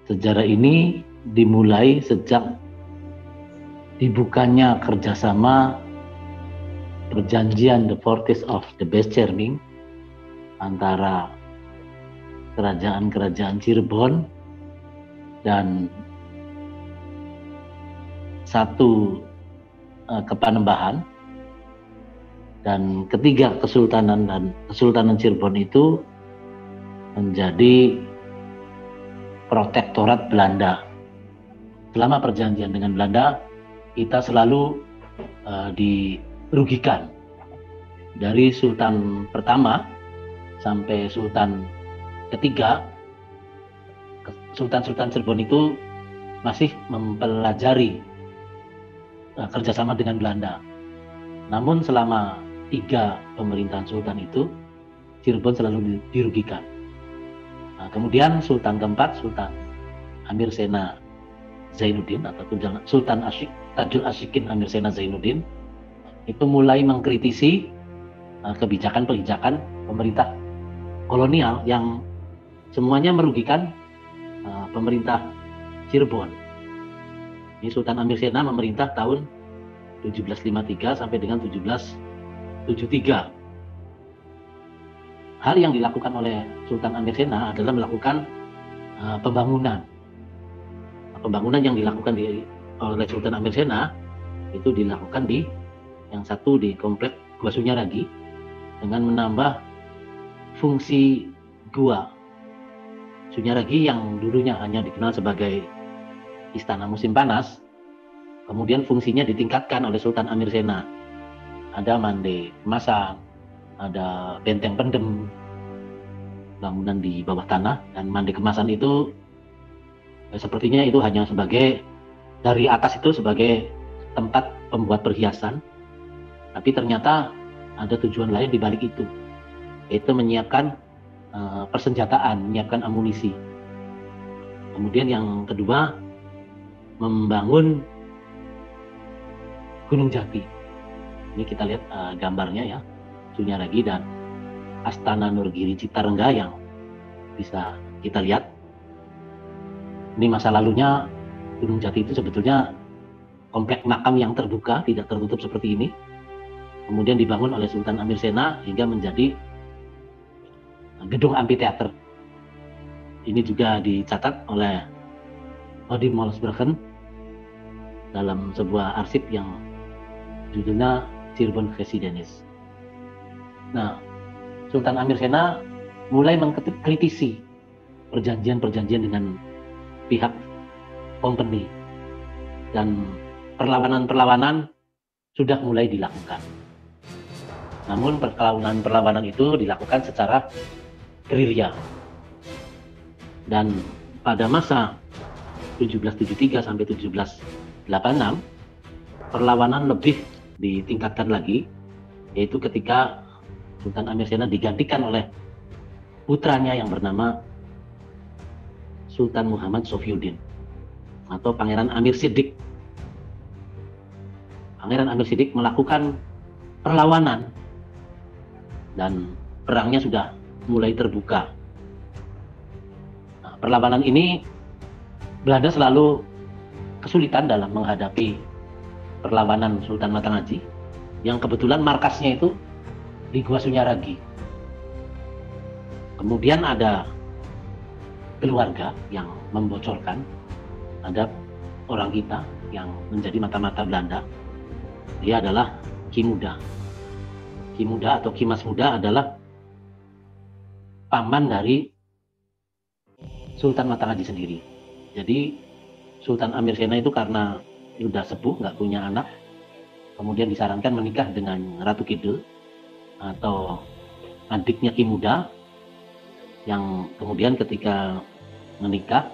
Sejarah ini dimulai sejak dibukanya kerjasama perjanjian The Forties of the Bestjerning antara kerajaan-kerajaan Cirebon dan satu Kepanembahan, dan ketiga kesultanan dan Kesultanan Cirebon itu menjadi protektorat Belanda. Selama perjanjian dengan Belanda, kita selalu dirugikan. Dari Sultan pertama sampai Sultan ketiga, Sultan-Sultan Cirebon itu masih mempelajari kerjasama dengan Belanda. Namun selama 3 pemerintahan Sultan itu, Cirebon selalu dirugikan. Nah, kemudian Sultan keempat, Sultan Amir Sena Zainuddin atau Sultan Tajul Ashikin Amir Sena Zainuddin itu mulai mengkritisi kebijakan-kebijakan pemerintah kolonial yang semuanya merugikan pemerintah Cirebon. Ini Sultan Amir Sena memerintah tahun 1753 sampai dengan 1773. Hal yang dilakukan oleh Sultan Amir Sena adalah melakukan pembangunan. Pembangunan yang dilakukan oleh Sultan Amir Sena itu dilakukan yang satu di komplek Gua Sunyaragi dengan menambah fungsi gua Sunyaragi yang dulunya hanya dikenal sebagai istana musim panas, kemudian fungsinya ditingkatkan oleh Sultan Amir Sena. Ada mande kemasan, ada benteng pendem, bangunan di bawah tanah, dan mande kemasan itu sepertinya itu hanya sebagai dari atas itu sebagai tempat pembuat perhiasan, tapi ternyata ada tujuan lain di balik itu, yaitu menyiapkan persenjataan, menyiapkan amunisi. Kemudian yang kedua, membangun Gunung Jati. Ini kita lihat gambarnya ya, Sunyaragi dan Astana Nurgiri Citarengga yang bisa kita lihat. Ini masa lalunya Gunung Jati itu sebetulnya komplek makam yang terbuka, tidak tertutup seperti ini. Kemudian dibangun oleh Sultan Amir Sena hingga menjadi gedung amphitheater. Ini juga dicatat oleh Odi Molsbergen dalam sebuah arsip yang judulnya Cirebon Residenis. Nah, Sultan Amir Sena mulai mengkritisi perjanjian-perjanjian dengan pihak company, dan perlawanan-perlawanan sudah mulai dilakukan. Namun perlawanan itu dilakukan secara gerilya. Dan pada masa 1773 sampai 1786, perlawanan lebih ditingkatkan lagi, yaitu ketika Sultan Amir Sena digantikan oleh putranya yang bernama Sultan Muhammad Sofiyuddin atau Pangeran Amir Siddiq. Pangeran Amir Siddiq melakukan perlawanan dan perangnya sudah mulai terbuka. Nah, perlawanan ini Belanda selalu kesulitan dalam menghadapi perlawanan Sultan Matanghaji yang kebetulan markasnya itu di Gua Sunyaragi. Kemudian ada keluarga yang membocorkan, ada orang kita yang menjadi mata-mata Belanda. Dia adalah Ki Muda. Ki Muda atau Ki Mas Muda adalah paman dari Sultan Matanghaji sendiri. Jadi Sultan Amir Sena itu karena sudah sepuh, nggak punya anak, kemudian disarankan menikah dengan Ratu Kidul atau adiknya Ki Muda, yang kemudian ketika menikah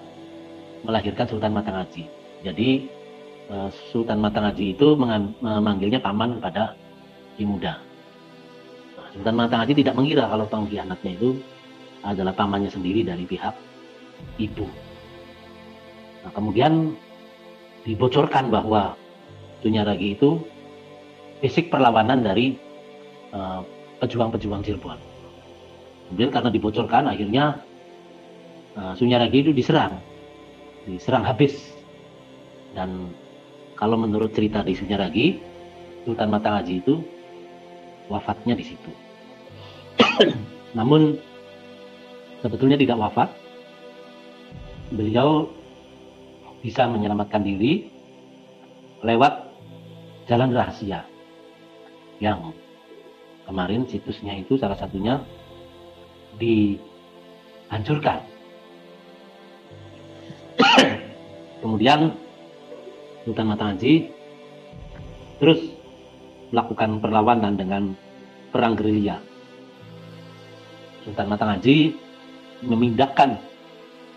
melahirkan Sultan Matanghaji. Jadi Sultan Matanghaji itu memanggilnya paman pada Ki Muda. Nah, Sultan Matanghaji tidak mengira kalau pengkhianatnya itu adalah pamannya sendiri dari pihak ibu. Nah, kemudian dibocorkan bahwa Sunyaragi itu fisik perlawanan dari pejuang-pejuang Cirebon. Kemudian karena dibocorkan, akhirnya Sunyaragi itu diserang diserang habis. Dan kalau menurut cerita di Sunyaragi, Sultan Matanghaji itu wafatnya di situ. Namun sebetulnya tidak wafat. Beliau bisa menyelamatkan diri lewat jalan rahasia yang kemarin situsnya itu salah satunya dihancurkan. Kemudian Sultan Matanghaji terus melakukan perlawanan dengan perang gerilya. Sultan Matanghaji memindahkan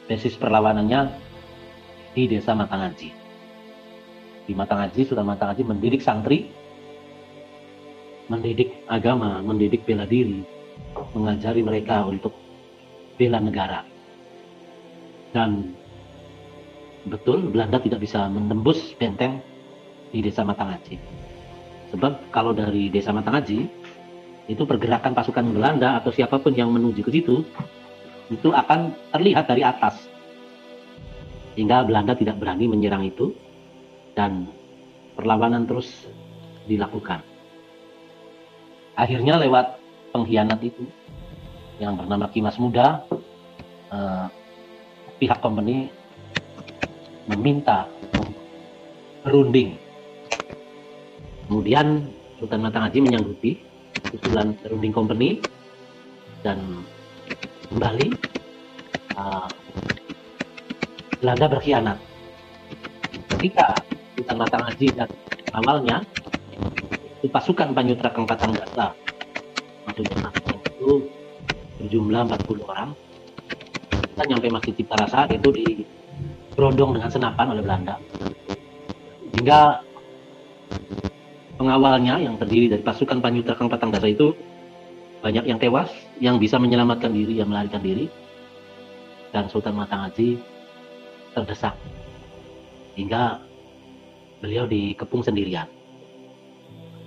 basis perlawanannya di desa Matanghaji. Di Matanghaji, Sultan Matanghaji mendidik santri, mendidik agama, mendidik bela diri, mengajari mereka untuk bela negara. Dan betul, Belanda tidak bisa menembus benteng di desa Matanghaji. Sebab kalau dari desa Matanghaji, itu pergerakan pasukan Belanda atau siapapun yang menuju ke situ, itu akan terlihat dari atas. Sehingga Belanda tidak berani menyerang itu, dan perlawanan terus dilakukan. Akhirnya lewat pengkhianat itu, yang bernama Kimas Muda, pihak company meminta berunding. Kemudian Sultan Matanghaji menyanggupi usulan berunding company dan kembali Belanda berkhianat. Ketika Sultan Matanghaji dan awalnya itu pasukan Panyutra Kang Patang Dasa, maksudnya itu berjumlah 40 orang, kita nyampe Masjid Cipta Rasa itu diberondong dengan senapan oleh Belanda, hingga pengawalnya yang terdiri dari pasukan Panyutra Kang Patang Dasa itu banyak yang tewas, yang bisa menyelamatkan diri, yang melarikan diri, dan Sultan Matanghaji terdesak hingga beliau dikepung sendirian.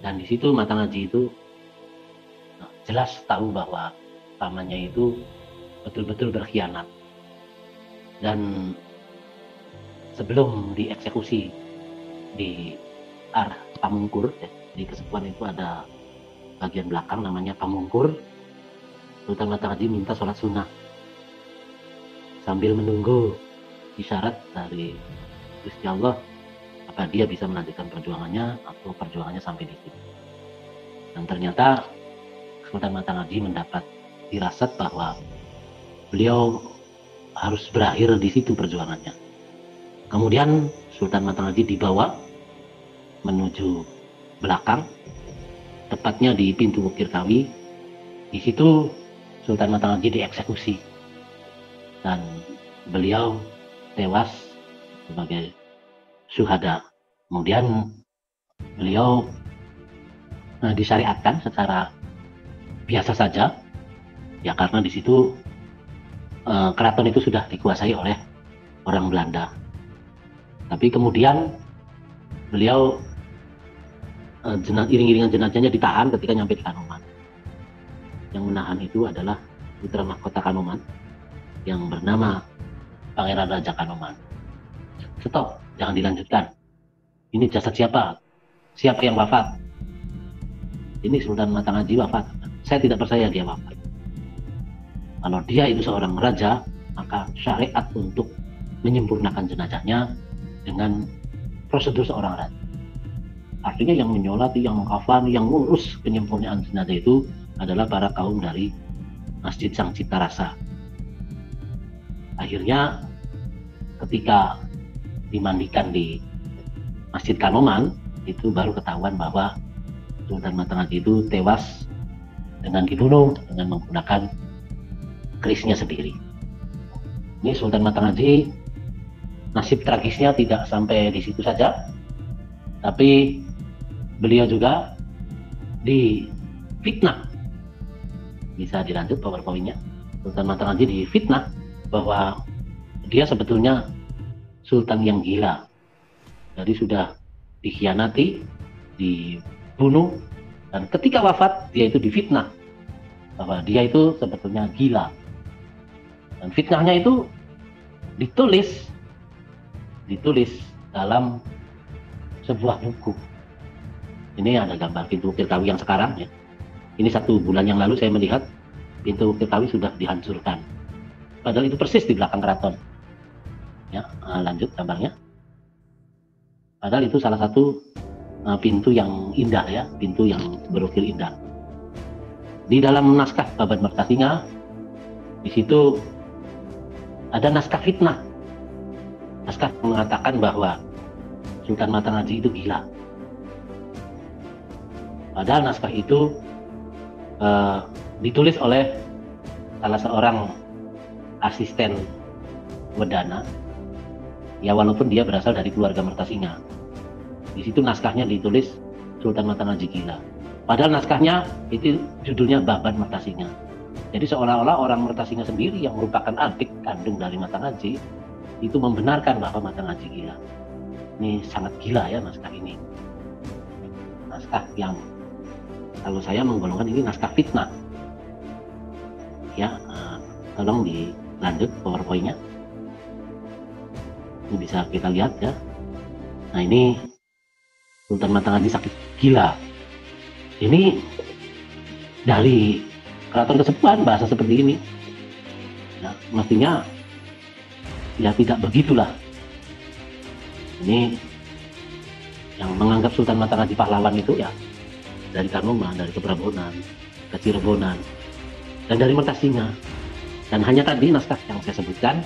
Dan di situ Matanghaji itu jelas tahu bahwa pamannya itu betul-betul berkhianat. Dan sebelum dieksekusi di arah Pamungkur, di Kesepuan itu ada bagian belakang namanya Pamungkur, Sultan Matanghaji minta sholat sunnah sambil menunggu isyarat dari Gusti Allah apa dia bisa melanjutkan perjuangannya atau perjuangannya sampai di situ. Dan ternyata Sultan Matanghaji mendapat firasat bahwa beliau harus berakhir di situ perjuangannya. Kemudian Sultan Matanghaji dibawa menuju belakang, tepatnya di pintu Bukir Kawi. Di situ Sultan Matanghaji dieksekusi dan beliau tewas sebagai syuhada. Kemudian beliau disyariatkan secara biasa saja, ya karena di situ keraton itu sudah dikuasai oleh orang Belanda. Tapi kemudian beliau iring-iringan jenazahnya ditahan ketika nyampe di Kanoman. Yang menahan itu adalah putra mahkota Kanoman yang bernama Pangeran Raja Kanoman. Stop, jangan dilanjutkan. Ini jasad siapa? Siapa yang wafat? Ini Sultan Matanghaji wafat. Saya tidak percaya dia wafat. Kalau dia itu seorang raja, maka syariat untuk menyempurnakan jenazahnya dengan prosedur seorang raja. Artinya yang menyolati, yang mengkafani, yang ngurus penyempurnaan jenazah itu adalah para kaum dari Masjid Sang Cipta Rasa. Akhirnya ketika dimandikan di Masjid Kanoman, itu baru ketahuan bahwa Sultan Matanghaji itu tewas dengan dibunuh dengan menggunakan kerisnya sendiri. Ini Sultan Matanghaji, nasib tragisnya tidak sampai di situ saja, tapi beliau juga difitnah. Bisa dilanjut PowerPoint-nya. Sultan Matanghaji difitnah bahwa dia sebetulnya sultan yang gila. Jadi sudah dikhianati, dibunuh, dan ketika wafat dia itu difitnah bahwa dia itu sebetulnya gila. Dan fitnahnya itu ditulis ditulis dalam sebuah buku. Ini ada gambar pintu Ukir Kawi yang sekarang ya. Ini 1 bulan yang lalu saya melihat pintu Ukir Kawi sudah dihancurkan. Padahal itu persis di belakang keraton. Ya, lanjut gambarnya. Padahal itu salah satu pintu yang indah ya, pintu yang berukir indah. Di dalam naskah Babat Mertasinga, di situ ada naskah fitnah. Naskah mengatakan bahwa Sultan Matanaji itu gila. Padahal naskah itu ditulis oleh salah seorang asisten Wedana. Ya walaupun dia berasal dari keluarga Mertasinga. Di situ naskahnya ditulis Sultan Matanaji gila. Padahal naskahnya itu judulnya Babat Mertasinga. Jadi seolah-olah orang Mertasinga sendiri yang merupakan adik kandung dari Matanaji itu membenarkan bahwa Matanaji gila. Ini sangat gila ya naskah ini. Naskah yang kalau saya menggolongkan ini naskah fitnah. Ya, tolong dilanjut PowerPoint-nya. Ini bisa kita lihat ya. Nah ini Sultan Matanaji sakit gila. Ini dari Keraton Kesepuhan bahasa seperti ini. Ya, mestinya ya tidak begitulah. Ini yang menganggap Sultan Matanaji pahlawan itu ya dari Kanoman, dari Keprabonan, Kecirebonan, dan dari Mertasinga. Dan hanya tadi naskah yang saya sebutkan,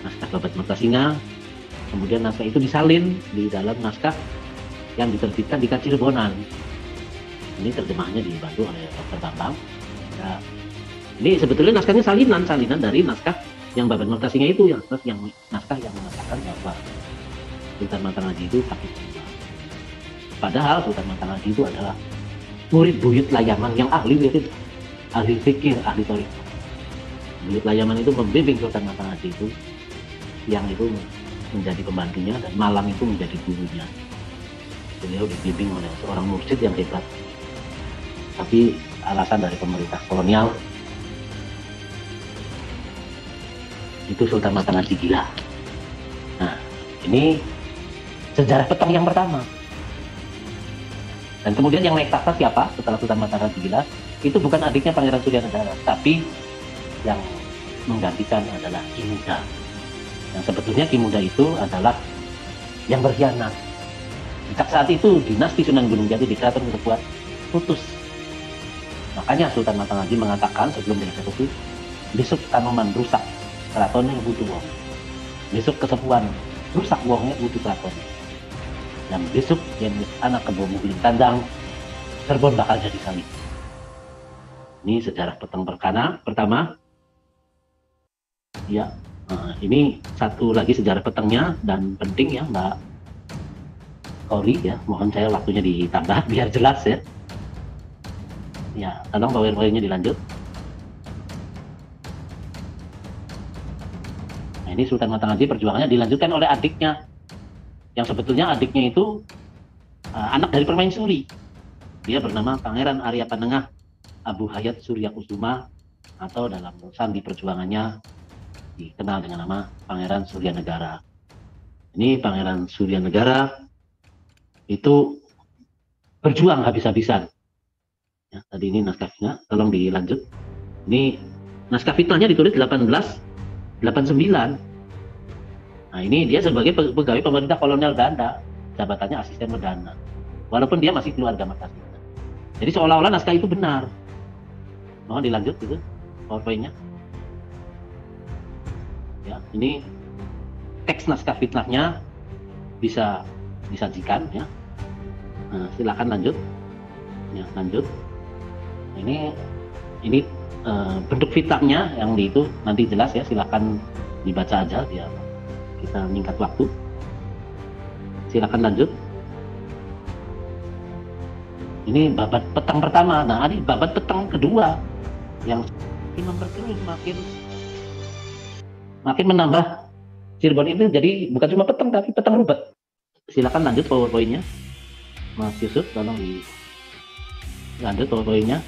naskah Babat Mertasinga, kemudian naskah itu disalin di dalam naskah yang diterbitkan di Kecirebonan. Ini terjemahnya dibantu oleh Dr. Bambang. Ya, ini sebetulnya naskahnya salinan dari naskah yang Babat Mertasinga itu, yang naskah yang mengatakan bahwa Sultan Matanaji itu sakit jiwa. Padahal Sultan Matanaji itu adalah murid Buyut Layaman yang ahli fikir, ahli thoriq. Buyut Layaman itu membimbing Sultan Matanaji itu, yang itu menjadi pembantunya dan Malang itu menjadi gurunya. Beliau dibimbing oleh seorang mursyid yang hebat. Tapi alasan dari pemerintah kolonial itu Sultan Matanaji gila. Nah, ini sejarah petang yang pertama. Dan kemudian yang naik tahta siapa setelah Sultan Matanaji gila? Itu bukan adiknya Pangeran Suryanegara, tapi yang menggantikan adalah Ki Muda. Yang sebetulnya Ki Muda itu adalah yang berkhianat. Sejak saat itu dinasti Sunan Gunung Jati di Keraton Kesepuhan putus. Makanya Sultan Matanaji mengatakan sebelum dieksekusi, besok Kanoman rusak, keratonnya butuh wong. Besok Kesepuhan rusak wongnya butuh keraton. Dan besok yang anak Kebo Muhlim Kandang, Cirebon bakal jadi salib. Ini sejarah petang pertama. Ya, ini satu lagi sejarah petangnya dan penting ya Mbak Kori ya. Mohon saya waktunya ditambah biar jelas ya. Ya, tolong PowerPoint-nya dilanjut. Nah, ini Sultan Matanaji perjuangannya dilanjutkan oleh adiknya. Yang sebetulnya adiknya itu anak dari permaisuri. Dia bernama Pangeran Arya Panengah Abu Hayat Surya Kusuma, atau dalam sandi perjuangannya dikenal dengan nama Pangeran Suryanegara. Ini Pangeran Suryanegara itu berjuang habis-habisan. Ya, tadi ini naskah fitnah, tolong dilanjut. Ini naskah fitnahnya ditulis 1889. Nah ini dia sebagai pegawai pemerintah kolonial Belanda, jabatannya asisten Wedana. Walaupun dia masih keluarga Mertasinga. Jadi seolah-olah naskah itu benar. Mohon dilanjut gitu, PowerPoint-nya. Ya, ini teks naskah fitnahnya bisa disajikan ya. Nah, silakan lanjut. Ya, lanjut. Ini bentuk fitnahnya yang di itu nanti jelas ya, silakan dibaca aja biar kita meningkat waktu. Silakan lanjut. Ini babat petang pertama. Nah, ini babat petang kedua yang makin memperkeruh, makin menambah Cirebon itu jadi bukan cuma petang tapi petang rubat. Silakan lanjut PowerPoint-nya. Mas Yusuf, tolong lanjut PowerPoint-nya.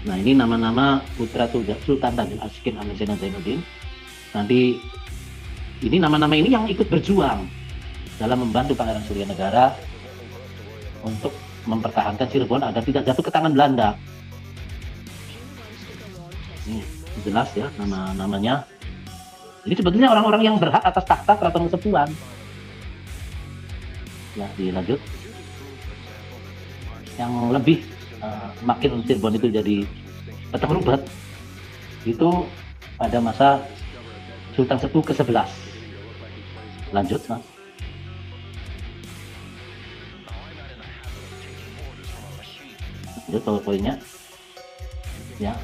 Nah, ini nama-nama putra Sultan Tajul Askin Amir Zainal Zainuddin. Nanti Ini nama-nama ini yang ikut berjuang dalam membantu Pangeran Suryanegara untuk mempertahankan Cirebon agar tidak jatuh ke tangan Belanda. Ini jelas ya nama-namanya. Ini sebetulnya orang-orang yang berhak atas takhta Keraton Kasepuhan. Ya, dilanjut. Yang lebih makin Cirebon itu jadi petang rubat itu pada masa Sultan Sepuh ke-11. Lanjut, Mas. Lanjut poin-poinnya. Ya.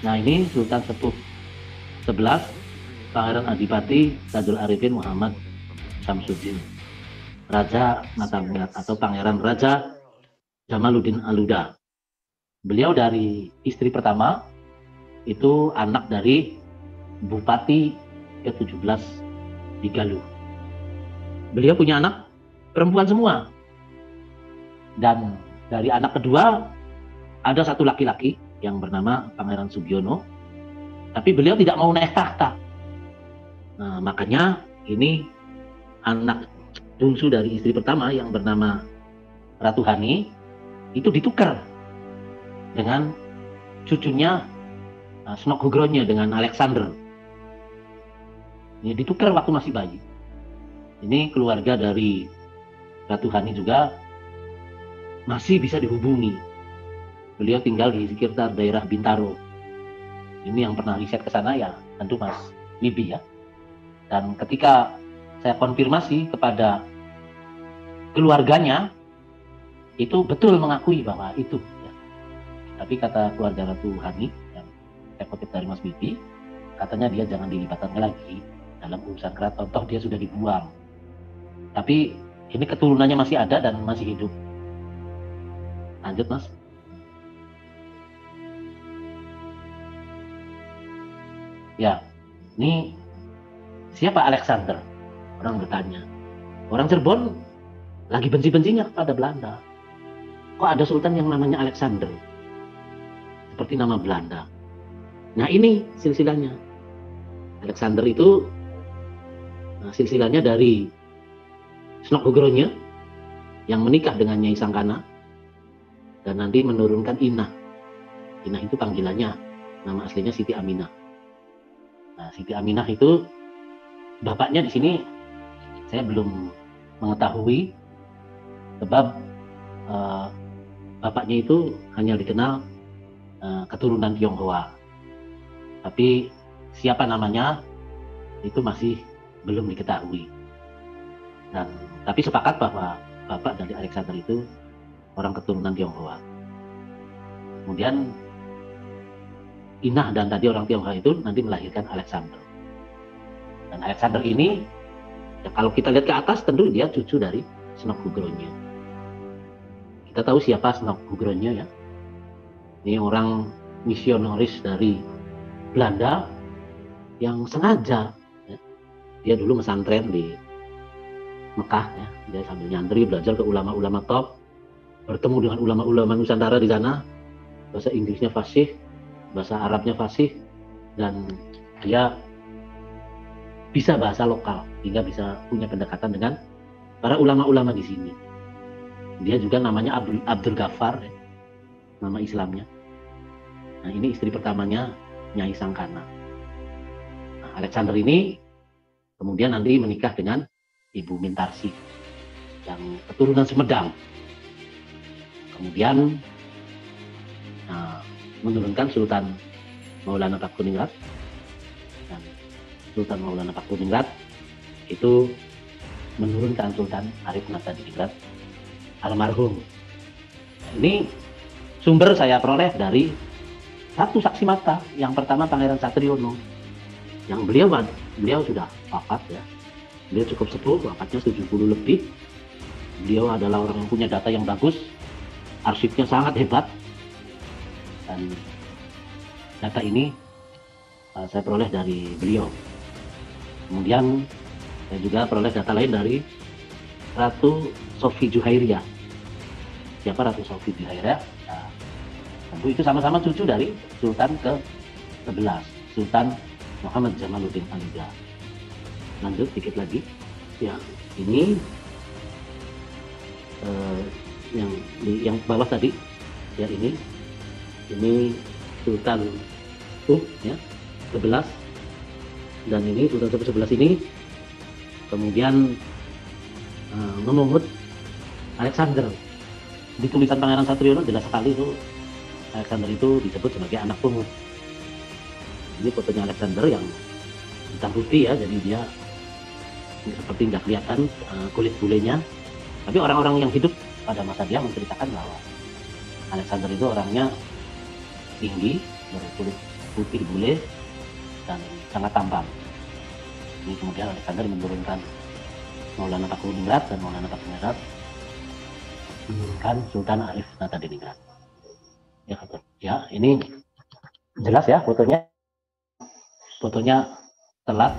Nah, ini Sultan Sepuh 11, Pangeran Adipati Tajul Arifin Muhammad Syamsuddin, Raja Matanggat atau Pangeran Raja Jamaluddin Aluda. Beliau dari istri pertama, itu anak dari Bupati ke-17 di Galuh. Beliau punya anak perempuan semua. Dan dari anak kedua ada satu laki-laki yang bernama Pangeran Sugiono, tapi beliau tidak mau naik tahta. Nah, makanya ini anak bungsu dari istri pertama yang bernama Ratu Hani itu ditukar dengan cucunya Snokhugronya dengan Alexander. Ini ditukar waktu masih bayi. Ini keluarga dari Ratu Hani juga masih bisa dihubungi. Beliau tinggal di sekitar daerah Bintaro. Ini yang pernah riset ke sana ya, tentu Mas Libi ya. Dan ketika saya konfirmasi kepada keluarganya, itu betul mengakui bahwa itu. Ya. Tapi kata keluarga Ratu Hani, yang saya kutip dari Mas Bibi, katanya dia jangan dilibatkan lagi dalam urusan keraton, toh dia sudah dibuang. Tapi ini keturunannya masih ada dan masih hidup. Lanjut, Mas. Ya, ini siapa Alexander? Orang bertanya. Orang Cirebon lagi benci-bencinya kepada Belanda. Kok ada sultan yang namanya Alexander? Seperti nama Belanda. Nah, ini silsilahnya. Alexander itu silsilahnya dari Snokhugronya yang menikah dengan Nyai Sangkana dan nanti menurunkan Inah. Inah itu panggilannya, nama aslinya Siti Aminah. Nah, Siti Aminah itu bapaknya di sini saya belum mengetahui, sebab bapaknya itu hanya dikenal keturunan Tionghoa. Tapi siapa namanya itu masih belum diketahui. Dan tapi sepakat bahwa bapak dari Alexander itu orang keturunan Tionghoa. Kemudian Inah dan tadi orang Tionghoa itu nanti melahirkan Alexander. Dan Alexander ini, ya kalau kita lihat ke atas tentu dia cucu dari Snokhugronya. Kita tahu siapa Snokhugronya ya. Ini orang misionaris dari Belanda yang sengaja ya, dia dulu pesantren di Mekah ya, dia sambil nyantri belajar ke ulama-ulama top, bertemu dengan ulama-ulama Nusantara di sana, bahasa Inggrisnya fasih, bahasa Arabnya fasih, dan dia bisa bahasa lokal hingga bisa punya pendekatan dengan para ulama-ulama di sini. Dia juga namanya Abdul Ghaffar ya, nama Islamnya. Nah, ini istri pertamanya Nyai Sangkana. Nah, Alexander ini kemudian nanti menikah dengan Ibu Mintarsi yang keturunan Sumedang. Kemudian menurunkan Sultan Maulana Pakuningrat. Dan Sultan Maulana Pakuningrat itu menurunkan Sultan Arif Nasarudin almarhum. Ini sumber saya peroleh dari satu saksi mata. Yang pertama Pangeran Satriono, yang beliau sudah wafat ya. Beliau cukup sepuh, wafatnya 70 lebih. Beliau adalah orang yang punya data yang bagus, arsipnya sangat hebat, dan data ini saya peroleh dari beliau. Kemudian saya juga peroleh data lain dari Ratu Sofi Juhairiyah. Siapa Ratu Sofi Juhairiyah? Tentu itu sama-sama cucu dari Sultan ke-11, Sultan Muhammad Jamaluddin Hamida. Lanjut sedikit lagi. Ya, ini yang bawah tadi, ya ini Sultan ya 11, dan ini Sultan 11 ini kemudian memungut Alexander. Di tulisan Pangeran Satriono jelas sekali itu Alexander itu disebut sebagai anak pungut. Ini fotonya Alexander yang hitam putih ya, jadi dia seperti nggak kelihatan kulit bulenya. Tapi orang-orang yang hidup pada masa dia menceritakan bahwa Alexander itu orangnya tinggi, berkulit putih bule, dan sangat tampan. Ini kemudian Alexander menurunkan Maulana Pakuniningrat dan Maulana Pakuniningrat menurunkan Sultan Arif Natadiningrat. Ya, ini jelas ya fotonya. Fotonya telat.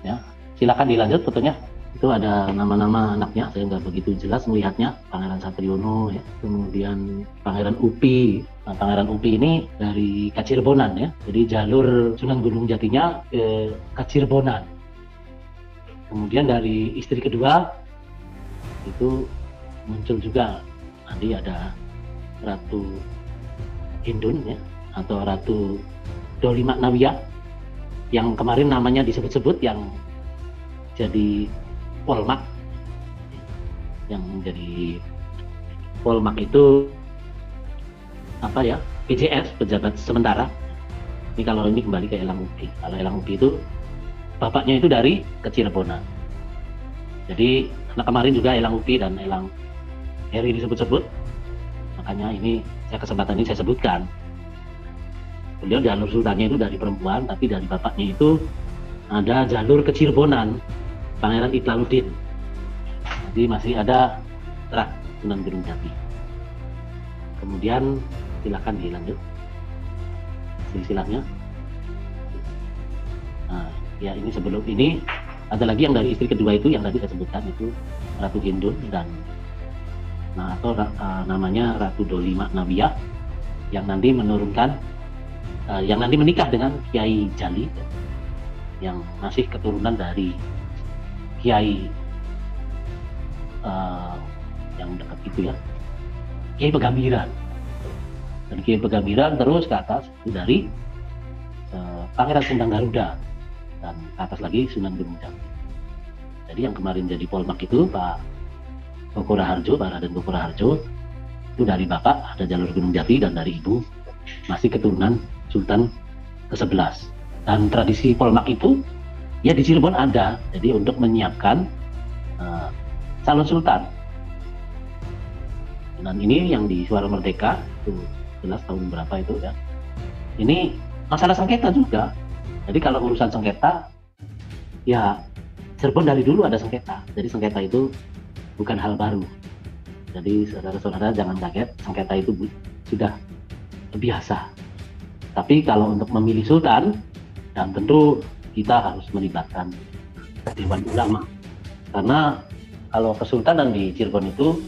Ya, silakan dilanjut fotonya. Itu ada nama-nama anaknya, saya nggak begitu jelas melihatnya. Pangeran Satriono, ya. Kemudian Pangeran Upi. Nah, Pangeran Upi ini dari Kacirbonan ya, jadi jalur Sunan Gunung Jatinya ke Kacirbonan. Kemudian dari istri kedua itu muncul juga, nanti ada Ratu Hindun ya, atau Ratu Dolimak Nawiyah, yang kemarin namanya disebut-sebut, yang jadi Polmak. Yang menjadi Polmak itu apa ya, PJS, pejabat sementara. Ini kalau ini kembali ke Elang Upi. Kalau Elang Upi itu bapaknya itu dari Kacirbonan. Jadi anak kemarin juga Elang Upi dan Elang Heri disebut-sebut. Makanya ini kesempatan ini saya sebutkan. Beliau jalur sultannya itu dari perempuan, tapi dari bapaknya itu ada jalur Kacirbonan, Pangeran Itlaluddin. Jadi masih ada terak Sunan Gunung Jati. Kemudian silakan dilanjut silsilahnya. Nah, ya ini sebelum ini ada lagi yang dari istri kedua itu yang tadi saya sebutkan, itu Ratu Hindun dan atau namanya Ratu Dolimak Nawiyah, yang nanti menurunkan yang nanti menikah dengan Kiai Jali, yang masih keturunan dari Kiai yang dekat itu ya, Kiai Pegambiran. Dan Kiai Pegambiran terus ke atas itu dari Pangeran Sendang Garuda, dan ke atas lagi Sunan Gunung Jati. Jadi yang kemarin jadi Polmak itu Pak Koko Raharjo, Pak Raden Koko Raharjo, itu dari bapak ada jalur Gunung Jati, dan dari ibu masih keturunan Sultan ke-11. Dan tradisi Polmak itu ya di Cirebon ada, jadi untuk menyiapkan calon sultan. Dan ini yang di Suara Merdeka itu jelas tahun berapa itu ya. Ini masalah sengketa juga. Jadi kalau urusan sengketa, ya Cirebon dari dulu ada sengketa. Jadi sengketa itu bukan hal baru. Jadi saudara-saudara jangan kaget, sengketa itu sudah biasa. Tapi kalau untuk memilih sultan, dan tentu kita harus melibatkan Dewan Ulama. Karena kalau kesultanan di Cirebon itu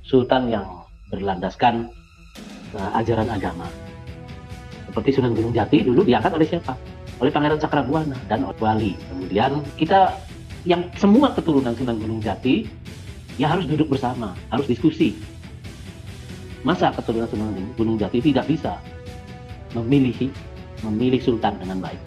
sultan yang berlandaskan ajaran agama. Seperti Sunan Gunung Jati dulu diangkat oleh siapa? Oleh Pangeran Cakrabuana dan wali. Kemudian kita yang semua keturunan Sunan Gunung Jati ya harus duduk bersama, harus diskusi. Masa keturunan Sunan Gunung Jati tidak bisa memilih sultan dengan baik?